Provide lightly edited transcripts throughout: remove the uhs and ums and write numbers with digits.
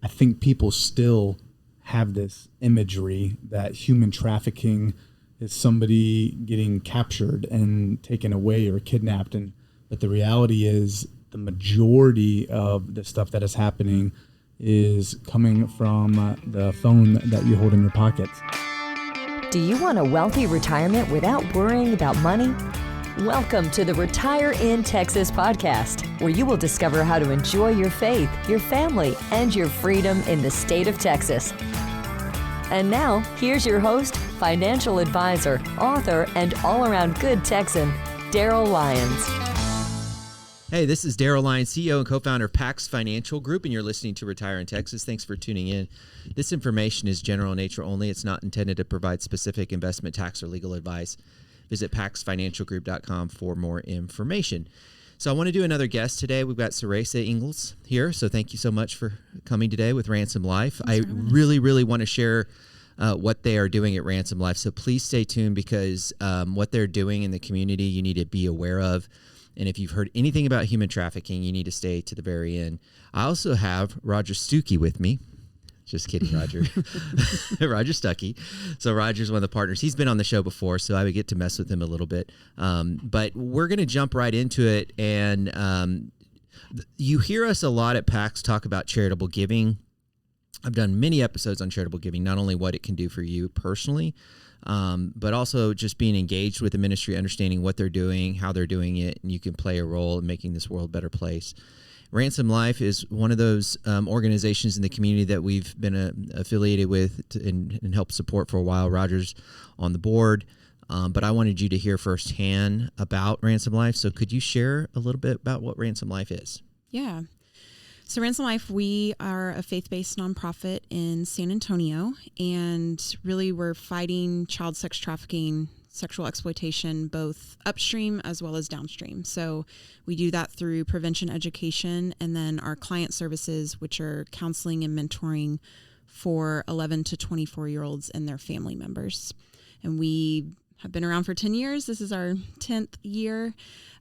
I think people still have this imagery that human trafficking is somebody getting captured and taken away or kidnapped. But the reality is the majority of the stuff that is happening is coming from the phone that you hold in your pocket. Do you want a wealthy retirement without worrying about money? Welcome to the Retire in Texas podcast, where you will discover how to enjoy your faith, your family, and your freedom in the state of Texas. And now, here's your host, financial advisor, author, and all-around good Texan, Darryl Lyons. Hey, this is Darryl Lyons, CEO and co-founder of PAX Financial Group, and you're listening to Retire in Texas. Thanks for tuning in. This information is general in nature only. It's not intended to provide specific investment, tax, or legal advice. Visit paxfinancialgroup.com for more information. So I want to do another guest today. We've got Sarassa Inglis here. So thank you so much for coming today with Ransomed Life. I really want to share what they are doing at Ransomed Life. So please stay tuned because what they're doing in the community, you need to be aware of. And if you've heard anything about human trafficking, you need to stay to the very end. I also have Roger Stukkie with me. Just kidding, Roger. Roger Stukkie. So Roger's one of the partners. He's been on the show before, so I would get to mess with him a little bit. But we're going to jump right into it. And you hear us a lot at PAX talk about charitable giving. I've done many episodes on charitable giving, not only what it can do for you personally, but also just being engaged with the ministry, understanding what they're doing, how they're doing it, and you can play a role in making this world a better place. Ransomed Life is one of those organizations in the community that we've been affiliated with and helped support for a while. Roger's on the board, but I wanted you to hear firsthand about Ransomed Life. So could you share a little bit about what Ransomed Life is? Yeah. So Ransomed Life, we are a faith-based nonprofit in San Antonio, and really we're fighting child sex trafficking, sexual exploitation, both upstream as well as downstream. So we do that through prevention education and then our client services, which are counseling and mentoring for 11 to 24-year-olds and their family members. And we have been around for 10 years. This is our 10th year.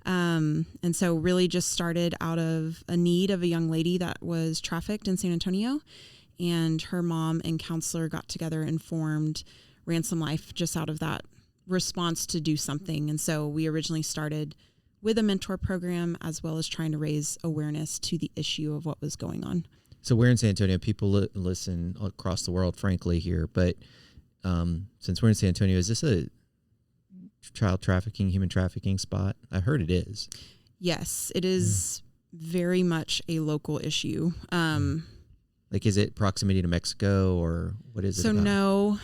And so really just started out of a need of a young lady that was trafficked in San Antonio. And her mom and counselor got together and formed Ransomed Life just out of that response to do something. And so we originally started with a mentor program as well as trying to raise awareness to the issue of what was going on. So we're in San Antonio. People listen across the world, frankly, here. But since we're in San Antonio, is this a child trafficking, human trafficking spot? I heard it is. Yes, it is very much a local issue. Like, is it proximity to Mexico or what is it? So about? no,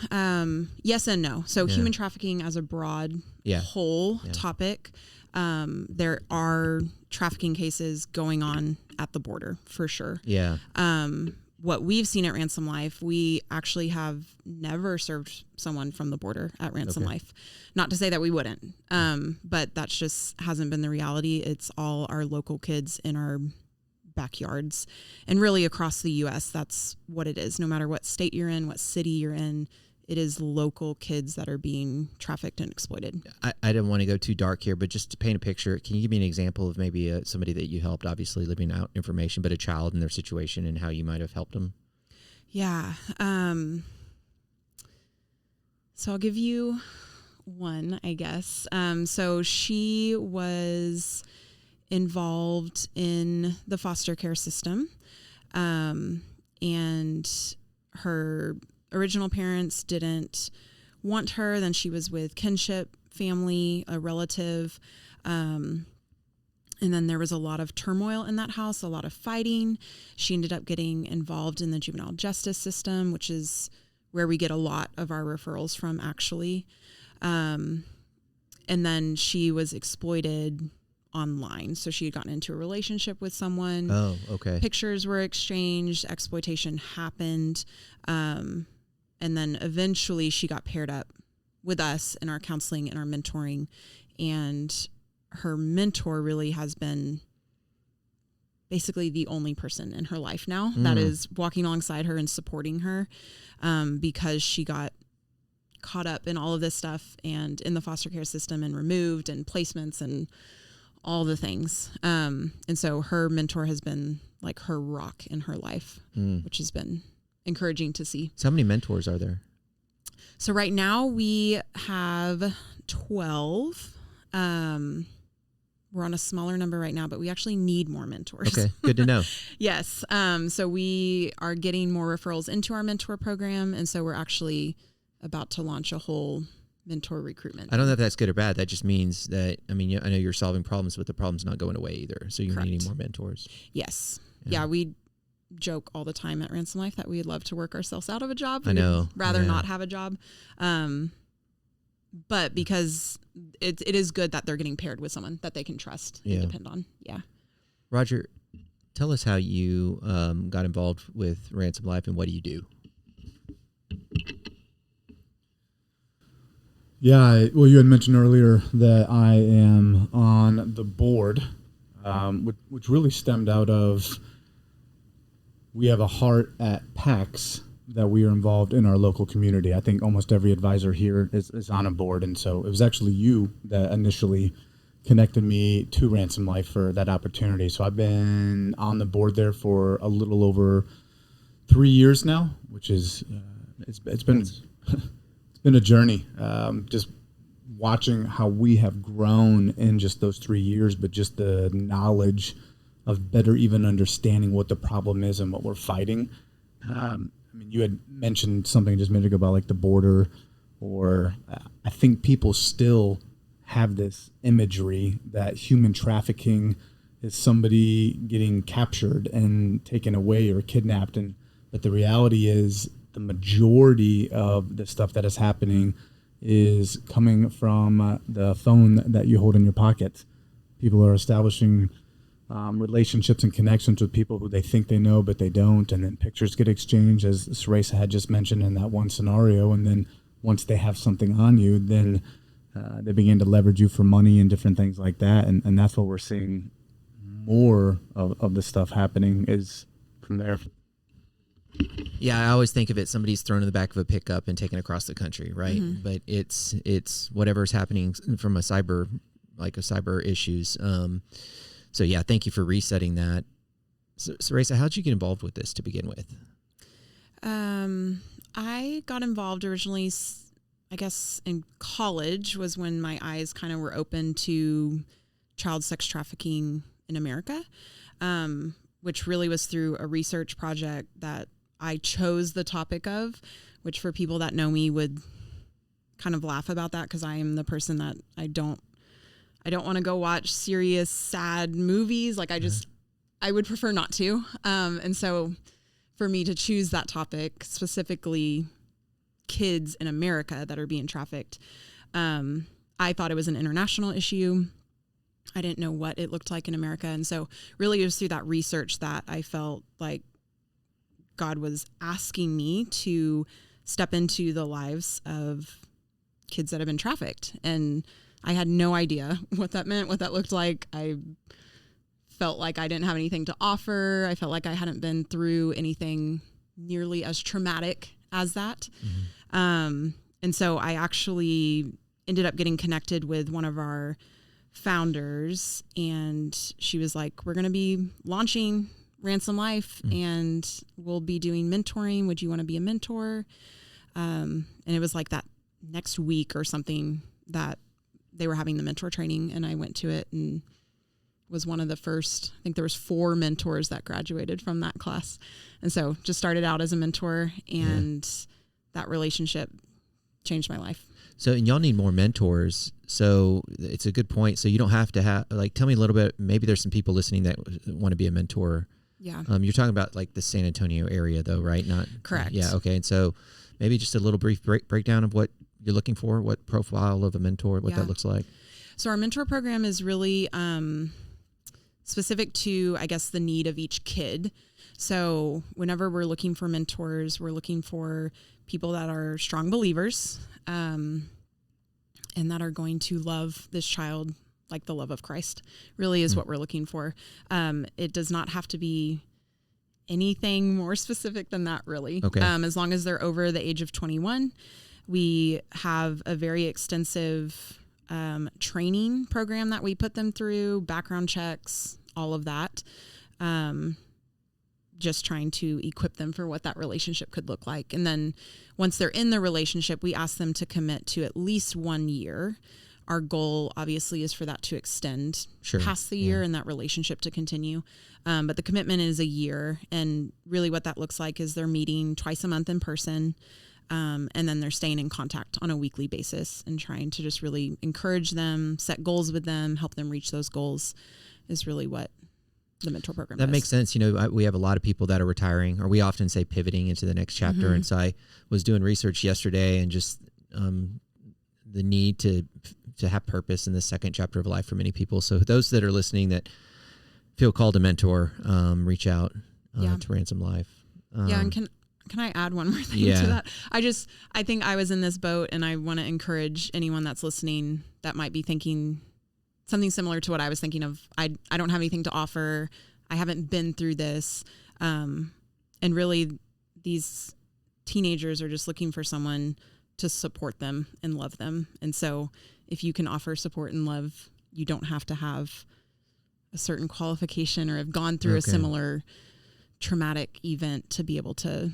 yes and no. So human trafficking as a broad whole topic. There are trafficking cases going on at the border for sure. Yeah. What we've seen at Ransomed Life, we actually have never served someone from the border at Ransomed Life. Not to say that we wouldn't, but that's just hasn't been the reality. It's all our local kids in our backyards and really across the U.S. That's what it is. No matter what state you're in, what city you're in, it is local kids that are being trafficked and exploited. I don't want to go too dark here, but just to paint a picture, can you give me an example of maybe somebody that you helped, obviously living out information, but a child in their situation and how you might have helped them? Yeah. So I'll give you one, I guess. So she was involved in the foster care system, and her original parents didn't want her. Then she was with kinship family, a relative, and then there was a lot of turmoil in that house, a lot of fighting. She ended up getting involved in the juvenile justice system, which is where we get a lot of our referrals from, actually. And then she was exploited online. So she had gotten into a relationship with someone. Oh, okay. Pictures were exchanged. Exploitation happened. And then eventually she got paired up with us in our counseling and our mentoring. And her mentor really has been basically the only person in her life now that is walking alongside her and supporting her, because she got caught up in all of this stuff and in the foster care system and removed and placements and all the things. And so her mentor has been like her rock in her life, which has been encouraging to see. So how many mentors are there? So right now we have 12. We're on a smaller number right now, but we actually need more mentors. Okay, good to know. Yes. So we are getting more referrals into our mentor program. And so we're actually about to launch a whole mentor recruitment. I don't know if that's good or bad. That just means that, I mean, I know you're solving problems, but the problem's not going away either. So you're needing more mentors. Yes. Yeah. We joke all the time at Ransomed Life that we'd love to work ourselves out of a job. I know. We'd rather not have a job. But because it is good that they're getting paired with someone that they can trust and depend on. Yeah. Roger, tell us how you got involved with Ransomed Life and what do you do? Yeah, well, you had mentioned earlier that I am on the board, which really stemmed out of we have a heart at PAX that we are involved in our local community. I think almost every advisor here is on a board, and so it was actually you that initially connected me to Ransomed Life for that opportunity. So I've been on the board there for a little over 3 years now, which is it's been it's been a journey. Just watching how we have grown in just those 3 years, but just the knowledge of better even understanding what the problem is and what we're fighting. I mean, you had mentioned something just a minute ago about like the border, or I think people still have this imagery that human trafficking is somebody getting captured and taken away or kidnapped. But the reality is the majority of the stuff that is happening is coming from the phone that you hold in your pocket. People are establishing relationships and connections with people who they think they know, but they don't. And then pictures get exchanged, as Sarassa had just mentioned in that one scenario. And then once they have something on you, then they begin to leverage you for money and different things like that. And that's what we're seeing more of the stuff happening is from there. Yeah, I always think of it, somebody's thrown in the back of a pickup and taken across the country, right? Mm-hmm. But it's whatever's happening from a cyber issues. So yeah, thank you for resetting that. So, Sarassa, how'd you get involved with this to begin with? I got involved originally, I guess, in college was when my eyes kind of were open to child sex trafficking in America, which really was through a research project that I chose the topic of, which for people that know me would kind of laugh about that because I am the person that I don't want to go watch serious, sad movies. Like I would prefer not to. And so for me to choose that topic, specifically kids in America that are being trafficked, I thought it was an international issue. I didn't know what it looked like in America. And so really it was through that research that I felt like God was asking me to step into the lives of kids that have been trafficked. And I had no idea what that meant, what that looked like. I felt like I didn't have anything to offer. I felt like I hadn't been through anything nearly as traumatic as that. Mm-hmm. And so I actually ended up getting connected with one of our founders, and she was like, we're going to be launching Ransomed Life, and we'll be doing mentoring. Would you want to be a mentor? And it was like that next week or something that they were having the mentor training, and I went to it and was one of the first. I think there was 4 mentors that graduated from that class. And so just started out as a mentor, and that relationship changed my life. So, and y'all need more mentors. So it's a good point. So you don't have to have, like, tell me a little bit, maybe there's some people listening that want to be a mentor. Yeah. You're talking about like the San Antonio area though, right? Not correct. Yeah. Okay. And so maybe just a little brief breakdown of what you're looking for, what profile of a mentor, what that looks like. So our mentor program is really specific to, I guess, the need of each kid. So whenever we're looking for mentors, we're looking for people that are strong believers, and that are going to love this child like the love of Christ really is what we're looking for. It does not have to be anything more specific than that, really. Okay. As long as they're over the age of 21, we have a very extensive training program that we put them through, background checks, all of that. just trying to equip them for what that relationship could look like. And then once they're in the relationship, we ask them to commit to at least 1 year. Our goal obviously is for that to extend past the year and that relationship to continue. But the commitment is a year. And really what that looks like is they're meeting twice a month in person. And then they're staying in contact on a weekly basis and trying to just really encourage them, set goals with them, help them reach those goals is really what the mentor program That does. makes sense. You know, we have a lot of people that are retiring, or we often say pivoting into the next chapter. And so I was doing research yesterday, and just the need to have purpose in the second chapter of life for many people. So those that are listening that feel called to mentor, reach out to Ransomed Life. And can I add one more thing to that? I think I was in this boat, and I want to encourage anyone that's listening that might be thinking something similar to what I was thinking of. I don't have anything to offer. I haven't been through this. And really these teenagers are just looking for someone to support them and love them. And so if you can offer support and love, you don't have to have a certain qualification or have gone through a similar traumatic event to be able to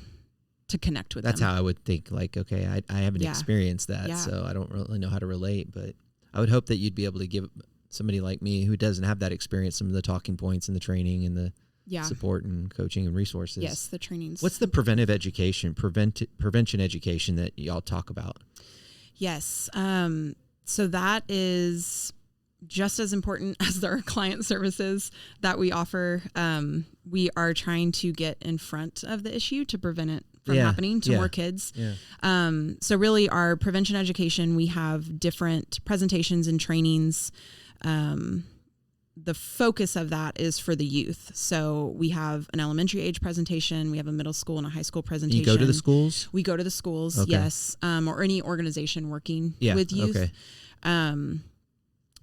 connect with That's them. how I would think, like, okay, I haven't experienced that, so I don't really know how to relate, but I would hope that you'd be able to give somebody like me who doesn't have that experience some of the talking points and the training and the support and coaching and resources. Yes, the trainings. What's the preventive education, prevention education that y'all talk about? Yes. So that is just as important as our client services that we offer. We are trying to get in front of the issue to prevent it from happening to more kids. So really our prevention education, we have different presentations and trainings. The focus of that is for the youth. So we have an elementary age presentation. We have a middle school and a high school presentation. You go to the schools? We go to the schools, yes. Or any organization working with youth.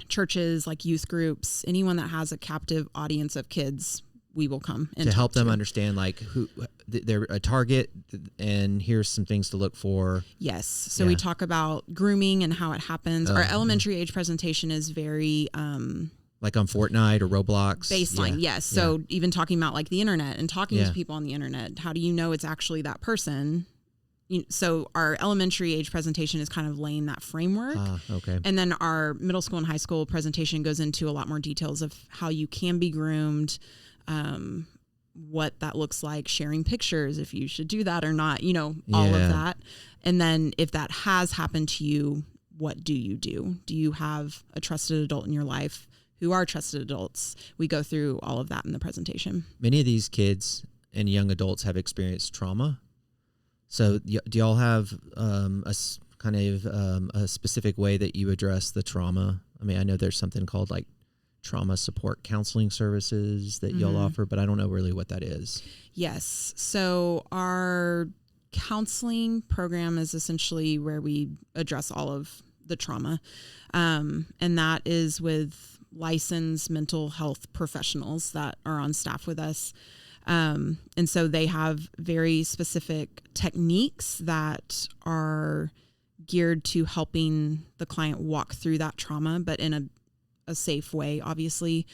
Churches, like youth groups, anyone that has a captive audience of kids, we will come and to help them understand, like, who they're a target, and here's some things to look for. Yes. So we talk about grooming and how it happens. Our elementary age presentation is very like on Fortnite or Roblox. Baseline, yes. So even talking about like the internet and talking to people on the internet, how do you know it's actually that person? So our elementary age presentation is kind of laying that framework. And then our middle school and high school presentation goes into a lot more details of how you can be groomed, what that looks like, sharing pictures, if you should do that or not, all of that. And then if that has happened to you, what do you do? Do you have a trusted adult in your life who are trusted adults? We go through all of that in the presentation. Many of these kids and young adults have experienced trauma. So do y'all have a specific way that you address the trauma? I mean, I know there's something called like trauma support counseling services that y'all offer, but I don't know really what that is. Yes. So our counseling program is essentially where we address all of the trauma. And that is with licensed mental health professionals that are on staff with us. And so they have very specific techniques that are geared to helping the client walk through that trauma, but in a safe way, obviously,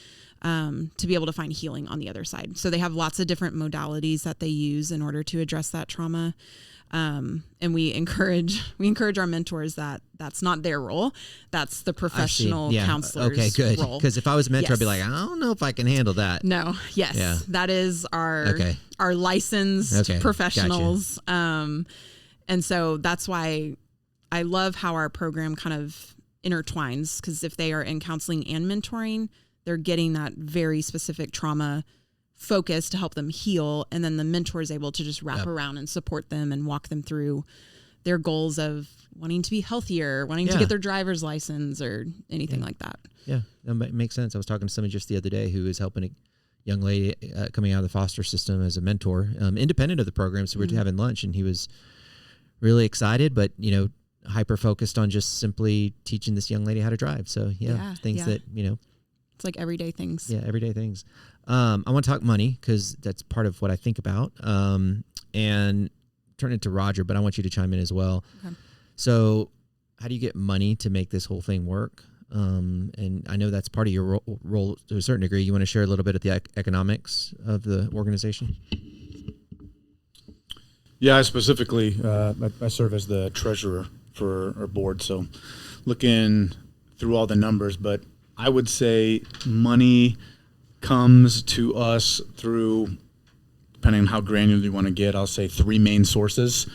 to be able to find healing on the other side. So they have lots of different modalities that they use in order to address that trauma. And we encourage our mentors that that's not their role. That's the professional counselor's role. Because if I was a mentor, I'd be like, I don't know if I can handle that. No. Yes. Yeah. That is our licensed professionals. Gotcha. And so that's why I love how our program kind of intertwines, because if they are in counseling and mentoring, they're getting that very specific trauma focus to help them heal, and then the mentor is able to just wrap around and support them and walk them through their goals of wanting to be healthier, wanting to get their driver's license or anything like that. Yeah, that makes sense. I was talking to somebody just the other day who was helping a young lady coming out of the foster system as a mentor, independent of the program. So we were having lunch, and he was really excited, but hyper focused on just simply teaching this young lady how to drive. So things that it's like everyday things. Yeah, everyday things. I want to talk money because that's part of what I think about, and turn it to Roger, but I want you to chime in as well. Okay. So how do you get money to make this whole thing work? And I know that's part of your role to a certain degree. You want to share a little bit of the economics of the organization? Yeah, I specifically, I serve as the treasurer for our board. So looking through all the numbers, but I would say money comes to us through, depending on how granular you want to get, I'll say 3 main sources.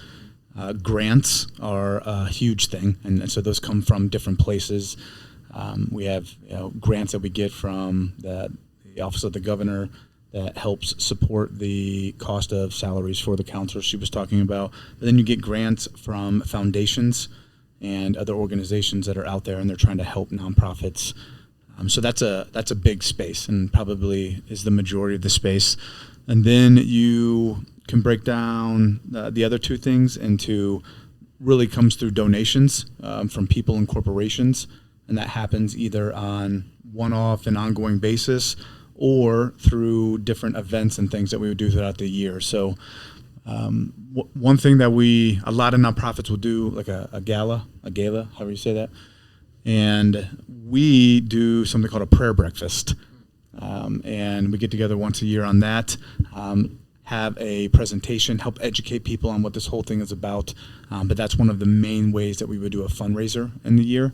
Grants are a huge thing, and so those come from different places. We have grants that we get from the Office of the Governor that helps support the cost of salaries for the counselors she was talking about. But then you get grants from foundations and other organizations that are out there, and they're trying to help nonprofits. So that's a big space, and probably is the majority of the space. And then you can break down the other 2 things into really comes through donations from people and corporations, and that happens either on one-off and ongoing basis or through different events and things that we would do throughout the year. So one thing that a lot of nonprofits will do, like a gala, however you say that, and we do something called a prayer breakfast. And we get together once a year on that, have a presentation, help educate people on what this whole thing is about. But that's one of the main ways that we would do a fundraiser in the year.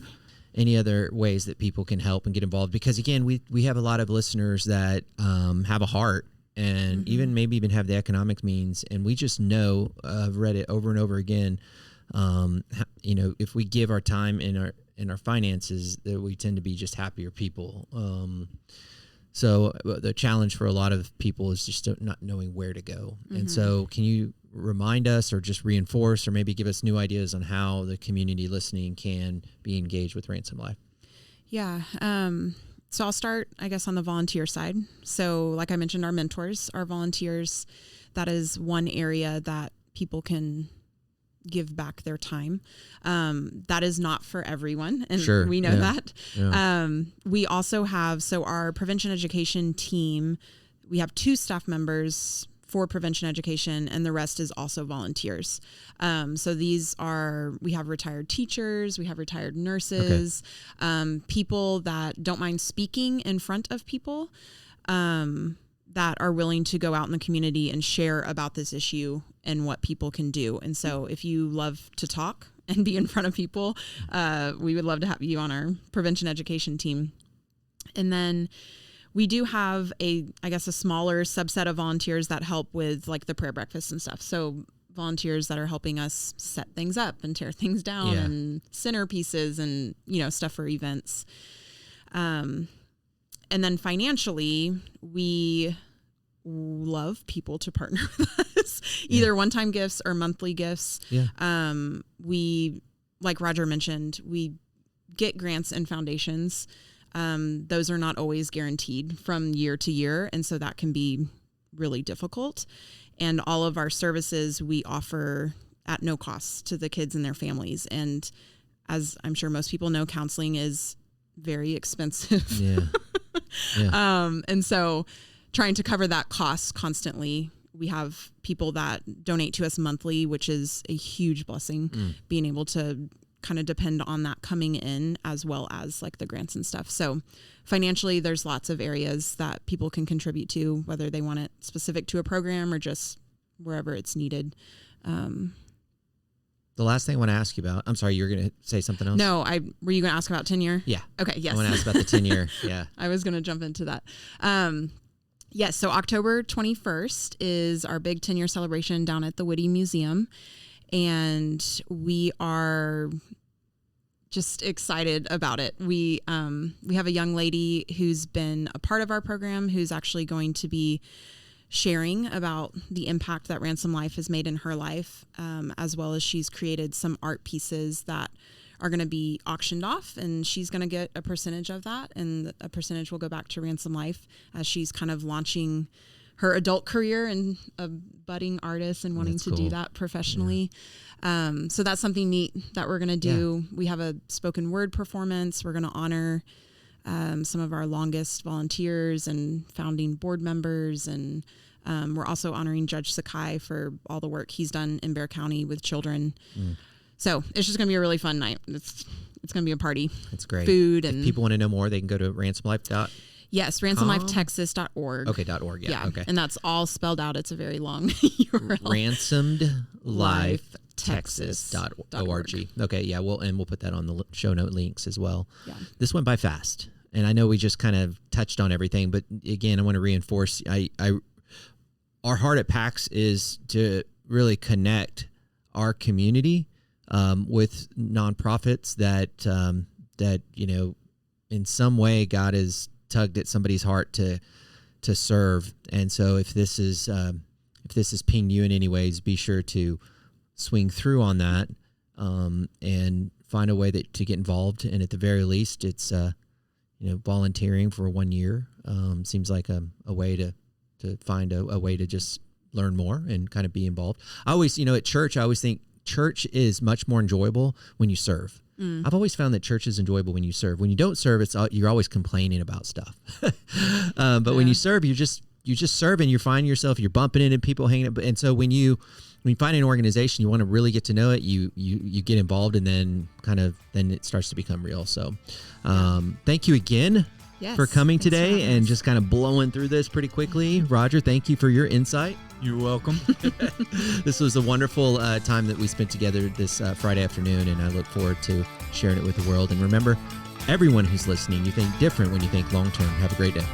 Any other ways that people can help and get involved? Because again, we have a lot of listeners that have a heart and maybe even have the economic means. And we just know, I've read it over and over again, if we give our time and our finances, that we tend to be just happier people. So the challenge for a lot of people is just not knowing where to go. And so can you remind us or just reinforce or maybe give us new ideas on how the community listening can be engaged with Ransomed Life? Yeah. So I'll start, I guess, on the volunteer side. So like I mentioned, our mentors, our volunteers, that is one area that people can give back their time. That is not for everyone. And sure, we know that. Yeah. We also have, so our prevention education team, we have 2 staff members for prevention education, and the rest is also volunteers. So we have retired teachers, we have retired nurses, people that don't mind speaking in front of people, that are willing to go out in the community and share about this issue and what people can do. And so if you love to talk and be in front of people, we would love to have you on our prevention education team. And then we do have a smaller subset of volunteers that help with like the prayer breakfast and stuff. So volunteers that are helping us set things up and tear things down and centerpieces and, stuff for events. And then financially, we love people to partner with us, either one-time gifts or monthly gifts. Yeah. We, like Roger mentioned, we get grants and foundations. Those are not always guaranteed from year to year, and so that can be really difficult. And all of our services we offer at no cost to the kids and their families. And as I'm sure most people know, counseling is very expensive. Yeah. And so trying to cover that cost constantly, we have people that donate to us monthly, which is a huge blessing, being able to kind of depend on that coming in as well as like the grants and stuff. So financially, there's lots of areas that people can contribute to, whether they want it specific to a program or just wherever it's needed. The last thing I want to ask you about, I'm sorry, you were going to say something else? No, were you going to ask about tenure? Yeah. Okay, yes. I want to ask about the tenure. Yeah. I was going to jump into that. Yes, so October 21st is our big 10-year celebration down at the Witte Museum. And we are just excited about it. We have a young lady who's been a part of our program who's actually going to be sharing about the impact that Ransomed Life has made in her life, as well as she's created some art pieces that are going to be auctioned off, and she's going to get a percentage of that, and a percentage will go back to Ransomed Life as she's kind of launching her adult career and a budding artist and wanting to do that professionally. Yeah. So that's something neat that we're going to do. Yeah. We have a spoken word performance. We're going to honor some of our longest volunteers and founding board members. And we're also honoring Judge Stukkie for all the work he's done in Bexar County with children. So it's just going to be a really fun night. It's going to be a party. That's great. Food and if people want to know more, they can go to ransomedlife. Yes, ransomedlifetexas.org. Okay, .org. Yeah. Okay. And that's all spelled out. It's a very long URL. RansomedLifeTexas.org. Okay, yeah, we'll put that on the show note links as well. Yeah. This went by fast, and I know we just kind of touched on everything, but again, I want to reinforce our heart at PAX is to really connect our community with nonprofits that in some way God has tugged at somebody's heart to serve. And so if this is pinged you in any ways, be sure to swing through on that and find a way to get involved. And at the very least, it's volunteering for 1 year seems like a way to find a way to just learn more and kind of be involved. I always, at church, I always think church is much more enjoyable when you serve. I've always found that church is enjoyable when you serve. When you don't serve, you're always complaining about stuff. But when you serve, you just serve, and you find yourself, you're bumping into people, hanging up. And so when you find an organization, you want to really get to know it, you get involved, and then then it starts to become real. So thank you again for coming today and just kind of blowing through this pretty quickly. Roger, thank you for your insight. You're welcome. This was a wonderful time that we spent together this Friday afternoon, and I look forward to sharing it with the world. And remember, everyone who's listening, you think different when you think long-term. Have a great day.